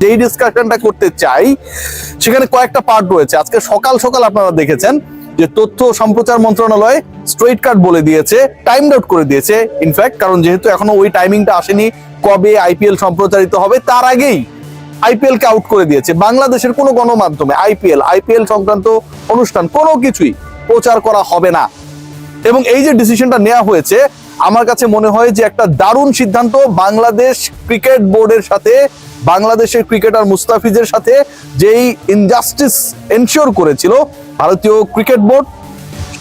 যেই ডিসকাশনটা করতে চাই সেখানে কয়েকটা পার্ট রয়েছে। আজকে সকাল সকাল আপনারা দেখেছেন যে তথ্য সম্প্রচার মন্ত্রণালয় স্ট্রেট কাট বলে দিয়েছে, টাইম আউট করে দিয়েছে ইনফ্যাক্ট, কারণ যেহেতু এখনো ওই টাইমিংটা আসেনি কবে আইপিএল সম্প্রচারিত হবে, তার আগেই আইপিএল কে আউট করে দিয়েছে। বাংলাদেশের কোনো গণমাধ্যমে আইপিএল সংক্রান্ত অনুষ্ঠান কোনো কিছুই প্রচার করা হবে না। এবং এই যে ডিসিশনটা নেওয়া হয়েছে, আমার কাছে মনে হয় যে একটা দারুণ সিদ্ধান্ত। বাংলাদেশ ক্রিকেট বোর্ডের সাথে, বাংলাদেশের ক্রিকেটার মুস্তাফিজের সাথে যেই ইনজাস্টিস এনশিওর করেছিল ভারতীয় ক্রিকেট বোর্ড,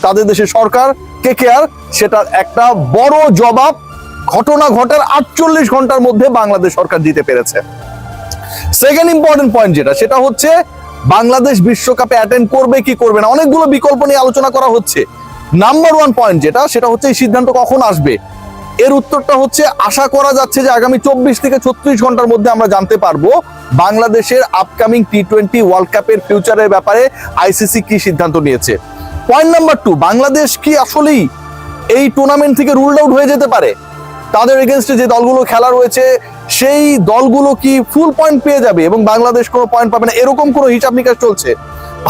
তাদের দেশের সরকার, কেকেআর, সেটার একটা বড় জবাব ঘটনা ঘটার 48 ঘন্টার মধ্যে বাংলাদেশ সরকার দিতে পেরেছে। সেকেন্ড ইম্পর্টেন্ট পয়েন্ট সেটা হচ্ছে বাংলাদেশ বিশ্বকাপে অ্যাটেন্ড করবে কি করবে না, অনেকগুলো বিকল্প নিয়ে আলোচনা করা হচ্ছে। নাম্বার ওয়ান পয়েন্ট সেটা হচ্ছে এই সিদ্ধান্ত কখন আসবে। এর উত্তরটা হচ্ছে আশা করা যাচ্ছে যে আগামী 24 থেকে 36 ঘন্টার মধ্যে আমরা জানতে পারবো বাংলাদেশের আপকামিং টি20 ওয়ার্ল্ড কাপের ফিউচারের ব্যাপারে আইসিসি কি সিদ্ধান্ত নিয়েছে। পয়েন্ট নাম্বার 2, বাংলাদেশ কি আসলেই এই টুর্নামেন্ট থেকে রুলড আউট হয়ে যেতে পারে? তাদের এগেনস্টে যে দলগুলো খেলা রয়েছে সেই দলগুলো কি ফুল পয়েন্ট পেয়ে যাবে এবং বাংলাদেশ কোনো পয়েন্ট পাবে না, এরকম কোনো হিসাব নিকাশ চলছে?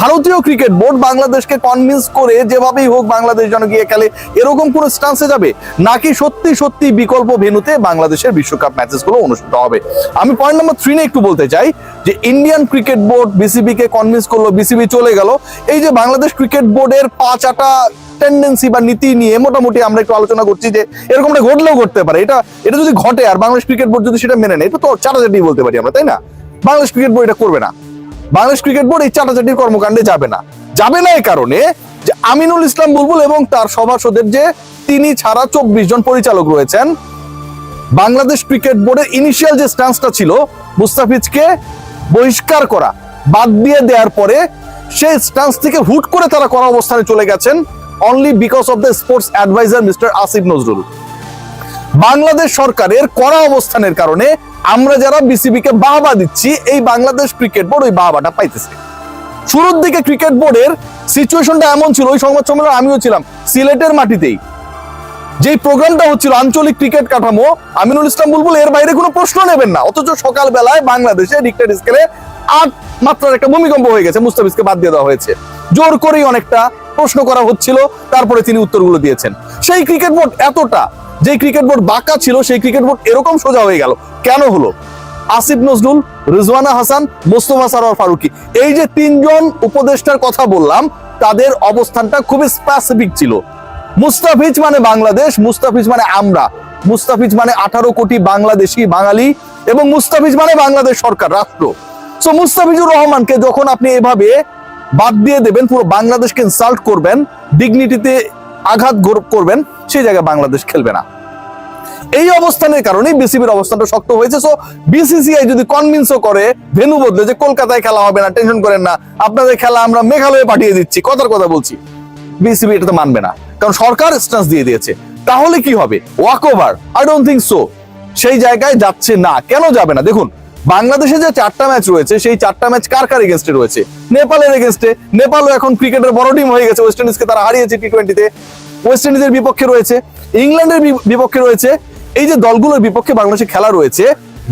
ভারতীয় ক্রিকেট বোর্ড বাংলাদেশকে কনভিন্স করে যেভাবেই হোক বাংলাদেশ যেন গিয়ে খেলে, এরকম কোন স্টান্সে যাবে, নাকি সত্যি সত্যি বিকল্প ভেন্যুতে বাংলাদেশের বিশ্বকাপ ম্যাচেস গুলো অনুষ্ঠিত হবে? আমি পয়েন্ট নাম্বার 3 নিয়ে একটু বলতে চাই যে ইন্ডিয়ান ক্রিকেট বোর্ড বিসিবি কে কনভিন্স করলো, বিসিবি চলে গেল। এই যে বাংলাদেশ ক্রিকেট বোর্ডের পাঁচাটা টেন্ডেন্সি বা নীতি নিয়ে মোটামুটি আমরা একটু আলোচনা করছি যে এরকমটা ঘটলেও ঘটতে পারে। এটা যদি ঘটে আর বাংলাদেশ ক্রিকেট বোর্ড যদি সেটা মেনে নেয়, এটা তো চাটাচাটি বলতে পারি আমরা, তাই না? বাংলাদেশ ক্রিকেট বোর্ড এটা করবে না। বাংলাদেশ ক্রিকেট বোর্ড এই চাটাচাটির কর্মকাণ্ডে যাবে না এই কারণে যে আমিনুল ইসলাম বুলবুল এবং তার সভাসদের যে তিনি ছাড়া 24 জন পরিচালক রয়েছেন, বাংলাদেশ ক্রিকেট বোর্ডের ইনিশিয়াল যে স্ট্যান্সটা ছিল মুস্তাফিজকে বহিষ্কার করা, বাদ দিয়ে দেওয়ার পরে সেই স্ট্যান্স থেকে হুট করে তারা করা অবস্থানে চলে গেছেন only because of the sports adviser mister Asif Nazrul. Bangladesh সরকারের কড়া অবস্থানের কারণে আমরা যারা বিসিবি কে বাহবা দিচ্ছি, এই বাংলাদেশ ক্রিকেট বোর্ড ওই বাহবাটা পাইতেছে। শুরুর দিকে ক্রিকেট বোর্ডের সিচুয়েশনটা এমন ছিল, ওই সংবাদ সম্মেলনে আমিও ছিলাম, সিলেটের মাটিতেই যেই প্রোগ্রামটা হচ্ছিল আঞ্চলিক ক্রিকেট কাঠামো, আমিনুল ইসলাম বুলবুল এর বাইরে কোনো প্রশ্ন নেবেন না, অথচ সকালবেলায় বাংলাদেশে রিক্টার স্কেলে 8 মাত্রার একটা ভূমিকম্প হয়ে গেছে, মুস্তাফিজকে বাদ দিয়ে দেওয়া হয়েছে। জোর করেই অনেকটা প্রশ্ন করা হচ্ছিল, তারপরে তিনি উত্তরগুলো দিয়েছেন। সেই ক্রিকেট বোর্ড এতটা, যে ক্রিকেট বোর্ড বাঁকা ছিল সেই ক্রিকেট বোর্ড এরকম সোজা হয়ে গেল কেন হলো? আসিফ নজরুল, রিজওয়ানা হাসান, মোস্তফা সরোয়ার ফারুকী, এই যে 3 জন উপদেষ্টার কথা বললাম, তাদের অবস্থানটা খুবই স্পেসিফিক ছিল। মুস্তাফিজ মানে বাংলাদেশ, মুস্তাফিজ মানে আমরা, মুস্তাফিজ মানে 18 কোটি বাংলাদেশি বাঙালি, এবং মুস্তাফিজ মানে বাংলাদেশ সরকার, রাষ্ট্র। সো মুস্তাফিজুর রহমানকে যখন আপনি এভাবে বাদ দিয়ে দেবেন, পুরো বাংলাদেশকে ইনসাল্ট করবেন, ডিগনিটিতে আঘাত করবেন, সেই জায়গায় বাংলাদেশ খেলবে না। এই অবস্থানের কারণেই বিসিবির অবস্থানটা শক্ত হয়েছে। সো বিসিসিআই যদি কনভিন্সও করে ভেন্যু বদলে যে কলকাতায় খেলা হবে না, টেনশন করেন না, আপনাদের খেলা আমরা মেঘালয়ে পাঠিয়ে দিচ্ছি, কথার কথা বলছি, বিসিবি এটা তো মানবে না, কারণ সরকার স্ট্যান্স দিয়ে দিয়েছে। তাহলে কি হবে? Walk over? I don't think so. সেই জায়গায় যাচ্ছে না। কেন যাবে না? দেখুন, বাংলাদেশে যে 4টা ম্যাচ রয়েছে, সেই 4টা ম্যাচ কার এগেনস্টে রয়েছে? নেপালের এগেনস্টে। নেপালও এখন ক্রিকেটের বড় টিম হয়ে গেছে, ওয়েস্ট ইন্ডিজকে তারা হারিয়েছে টি20-তে, ওয়েস্ট ইন্ডিজের বিপক্ষে রয়েছে, ইংল্যান্ডের বিপক্ষে রয়েছে। এই যে দলগুলোর বিপক্ষে বাংলাদেশে খেলা রয়েছে,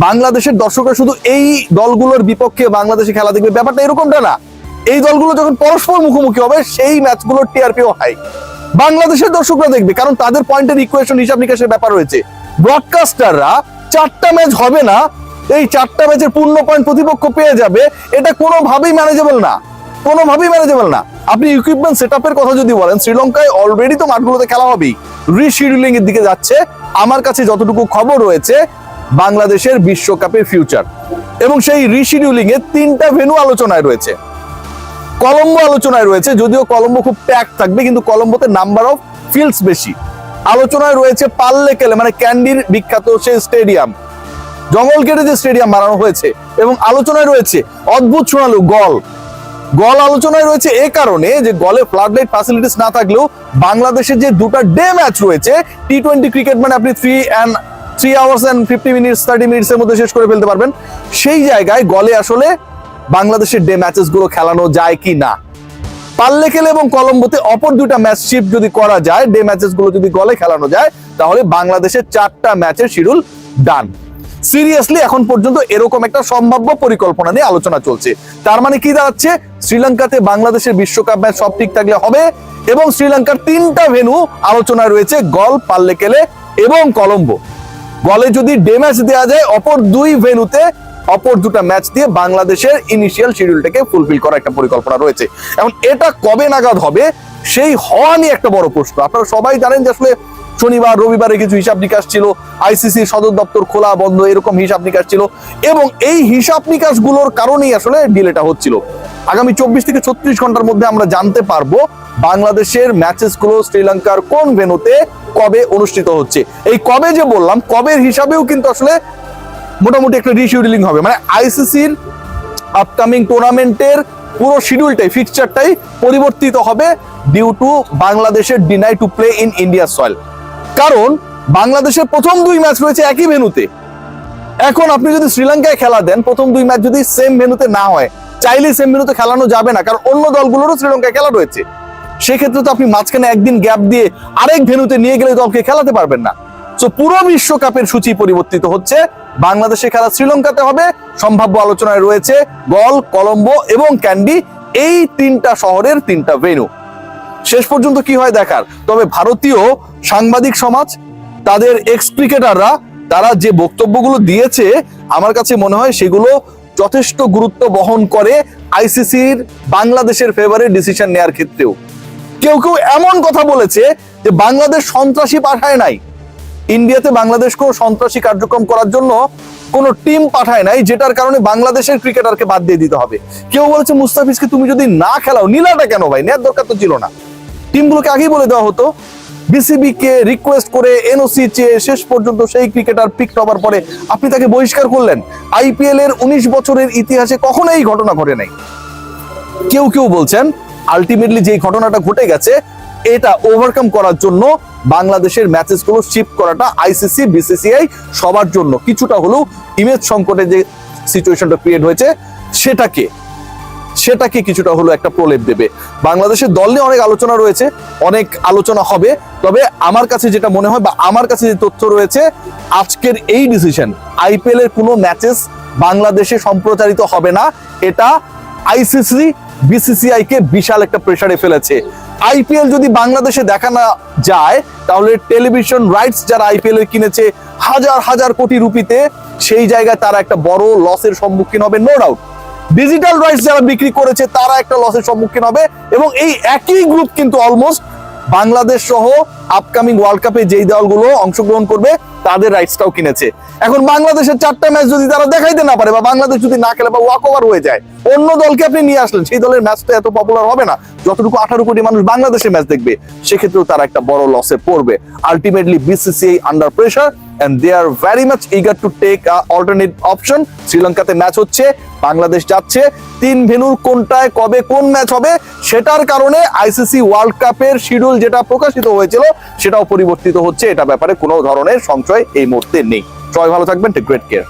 বাংলাদেশের দর্শকরা শুধু এই দলগুলোর বিপক্ষে বাংলাদেশে খেলা দেখবে, ব্যাপারটা এরকমটা না। এই দলগুলো যখন পরস্পর মুখোমুখি হবে, সেই ম্যাচগুলোর টিআরপিও হাই, বাংলাদেশের দর্শকরা দেখবে, কারণ তাদের পয়েন্টের ইকুয়েশন, হিসাব নিকাশের ব্যাপার রয়েছে। ব্রডকাস্টাররা 4টা ম্যাচ হবে না, এই 4টা ম্যাচের পূর্ণ পয়েন্ট প্রতিপক্ষ পেয়ে যাবে, এটা কোনোভাবেই ম্যানেজেবল না, কোনোভাবেই ম্যানেজেবল না। আপনি ইকুইপমেন্ট সেটআপের কথা যদি বলেন, শ্রীলঙ্কায় অলরেডি তো মাঠগুলোতে খেলা হবেই, রিশিডিউলিং এর দিকে যাচ্ছে। আমার কাছে যতটুকু খবর রয়েছে, বাংলাদেশের বিশ্বকাপের ফিউচার এবং সেই রিশিডিউলিং এর 3টা ভেন্যু আলোচনায় রয়েছে। কলম্বো আলোচনায় রয়েছে, যদিও কলম্বো খুব প্যাক থাকবে, কিন্তু কলম্বোতে নাম্বার অফ ফিল্ডস বেশি। আলোচনায় রয়েছে পাল্লেকেলে, মানে ক্যান্ডির বিখ্যাত সেই স্টেডিয়াম, জঙ্গল কেটে যে স্টেডিয়াম বানানো হয়েছে, এবং আলোচনায় রয়েছে অদ্ভুত শোনালো গল আলোচনায় রয়েছে এই কারণে যে গলে ফ্লাড লাইট ফ্যাসিলিটিস না থাকলেও বাংলাদেশের যে 2টা ডে ম্যাচ রয়েছে, টি20 ক্রিকেট মানে আপনি 3 hours and 50 minutes 30 minutes এর মধ্যে শেষ করে ফেলতে পারবেন। সেই জায়গায় গলে আসলে বাংলাদেশের ডে ম্যাচেস গুলো খেলানো যায় কি না, পাল্লেকেলে এবং কলম্বোতে অপর 2টা ম্যাচ শিফট যদি করা যায়, ডে ম্যাচেস গুলো যদি গলে খেলানো যায়, তাহলে বাংলাদেশের 4টা ম্যাচের শিডিউল ডান। সিরিয়াসলি এখন পর্যন্ত এরকম একটা সম্ভাব্য পরিকল্পনা নিয়ে আলোচনা চলছে। তার মানে কি দাঁড়াচ্ছে, শ্রীলঙ্কাতে বাংলাদেশের বিশ্বকাপ ম্যাচ সব ঠিক থাকলে হবে এবং শ্রীলঙ্কার 3টা ভেন্যু আলোচনায় রয়েছে, গল, পাল্লেকেলে এবং কলম্বো। গলে যদি ডে ম্যাচ দেওয়া যায়, অপর 2 ভেন্যুতে অপর 2টা ম্যাচ দিয়ে বাংলাদেশের ইনিশিয়াল শিডিউলটাকে ফুলফিল করার একটা পরিকল্পনা রয়েছে। এখন এটা কবে নাগাদ হবে সেই হওয়া নিয়ে একটা বড় প্রশ্ন। আপনারা সবাই জানেন যে আসলে শনিবার রবিবারে কিছু হিসাব নিকাশ ছিল, আইসিসি সদর দপ্তর খোলা বন্ধ এরকম হিসাব নিকাশ ছিল, এবং এই হিসাব নিকাশ গুলোর কারণেই আসলে ডিলেটা হচ্ছিল। আগামী 24 থেকে 36 ঘন্টার মধ্যে আমরা জানতে পারবো বাংলাদেশের ম্যাচেস গুলো শ্রীলঙ্কার কোন ভেন্যুতে কবে অনুষ্ঠিত হচ্ছে। এই কবে যে বললাম, কবের হিসাবেও কিন্তু আসলে মোটামুটি একটা রিশিডিউলিং হবে, মানে আইসিসির আপকামিং টুর্নামেন্টের পুরো শিডিউলটাই, ফিক্সচারটাই পরিবর্তিত হবে ডিউ টু বাংলাদেশের deny to play in India soil. কারণ বাংলাদেশের প্রথম 2 ম্যাচ রয়েছে একই ভেন্যুতে। এখন আপনি যদি শ্রীলঙ্কায় খেলা দেন, প্রথম 2 ম্যাচ যদি সেম ভেন্যুতে না হয়, চাইলে সেম ভেন্যুতে খেলানো যাবে না, কারণ অন্য দলগুলোরও শ্রীলঙ্কায় খেলা রয়েছে। সেক্ষেত্রে তো আপনি মাঝখানে একদিন গ্যাপ দিয়ে আরেক ভেন্যুতে নিয়ে গেলে দলকে খেলাতে পারবেন না। তো পুরো বিশ্বকাপের সূচি পরিবর্তিত হচ্ছে, বাংলাদেশে খেলা শ্রীলঙ্কাতে হবে। সম্ভাব্য আলোচনায় রয়েছে গল, কলম্বো এবং ক্যান্ডি, এই 3টা শহরের 3টা ভেন্যু। শেষ পর্যন্ত কি হয় দেখার। তবে ভারতীয় সাংবাদিক সমাজ, তাদের এক্স ক্রিকেটাররা, তারা যে বক্তব্যগুলো দিয়েছে আমার কাছে মনে হয় সেগুলো যথেষ্ট গুরুত্ব বহন করে আইসিসির বাংলাদেশের ফেভারে ডিসিশন নেওয়ার ক্ষেত্রেও। কেউ কেউ এমন কথা বলেছে যে বাংলাদেশ সন্ত্রাসী পাঠায় নাই, ইন্ডিয়াতে বাংলাদেশ কোনো সন্ত্রাসী কার্যক্রম করার জন্য কোনো টিম পাঠায় নাই, যেটার কারণে বাংলাদেশের ক্রিকেটারকে বাদ দিয়ে দিতে হবে। কেউ বলেছে মুস্তাফিজকে তুমি যদি না খেলাও, নীলাটা কেন ভাই, নেওয়ার দরকার তো ছিল না, টিমগুলোকে আগেই বলে দেওয়া হতো। বিসিবি কে রিকোয়েস্ট করে এনওসি চেয়ে শেষ পর্যন্ত সেই ক্রিকেটার পিক হবার পরে আপনি তাকে বহিষ্কার করলেন। আইপিএল এর 19 বছরের ইতিহাসে কখনো এই ঘটনা ঘটে নাই। কেউ কেউ বলছেন আলটিমেটলি যে ঘটনাটা ঘটে গেছে, এটা ওভারকাম করার জন্য বাংলাদেশের ম্যাচেস গুলো শিফট করাটা আইসিসি, বিসিসিআই সবার জন্য কিছুটা হলেও ইমেজ সংকটে যে সিচুয়েশনটা ক্রিয়েট হয়েছে সেটাকে কিছুটা হলো একটা প্রলেপ দেবে। বাংলাদেশের দল নিয়ে অনেক আলোচনা রয়েছে, অনেক আলোচনা হবে। তবে আমার কাছে যেটা মনে হয় বা আমার কাছে যে তথ্য রয়েছে, আজকের এই ডিসিশন, আইপিএল এর কোনো ম্যাচেস বাংলাদেশে সম্প্রচারিত হবে না, এটা আইসিসি বিসিসিআই কে বিশাল একটা প্রেসারে ফেলেছে। আইপিএল যদি বাংলাদেশে দেখানো যায়, তাহলে টেলিভিশন রাইটস যারা আইপিএল এর কিনেছে হাজার হাজার কোটি রুপিতে, সেই জায়গায় তারা একটা বড় লসের সম্মুখীন হবে, নো ডাউট। ডিজিটাল রাইটস যারা বিক্রি করেছে তারা একটা লসের সম্মুখীন হবে, এবং এই একই গ্রুপ কিন্তু অলমোস্ট বাংলাদেশ সহ আপকামিং ওয়ার্ল্ড কাপে যেই দলগুলো অংশগ্রহণ করবে তাদের রাইটসটাও কিনেছে। এখন বাংলাদেশের 4টা ম্যাচ যদি তারা দেখাইতে না পারে, বা বাংলাদেশ যদি না খেলে বা ওয়াক ওভার হয়ে যায়, অন্য দলকে আপনি নিয়ে আসলেন, সেই দলের ম্যাচটা এত পপুলার হবে না যতটুকু 18 কোটি মানুষ বাংলাদেশে ম্যাচ দেখবে। সেক্ষেত্রেও তারা একটা বড় লসে পড়বে। Ultimately BCCI under pressure and they are very much eager to take a alternate option. শ্রীলঙ্কাতে ম্যাচ হচ্ছে, বাংলাদেশ যাচ্ছে, 3 ভেন্যুর কোনটায় কবে কোন ম্যাচ হবে সেটার কারণে আইসিসি ওয়ার্ল্ড কাপের শিডিউল যেটা প্রকাশিত হয়েছিল সেটাও পরিবর্তিত হচ্ছে। এটা ব্যাপারে কোনো ধরনের সংশয় এই মুহূর্তে নেই। সবাই ভালো থাকবেন, টেক গ্রেট কেয়ার।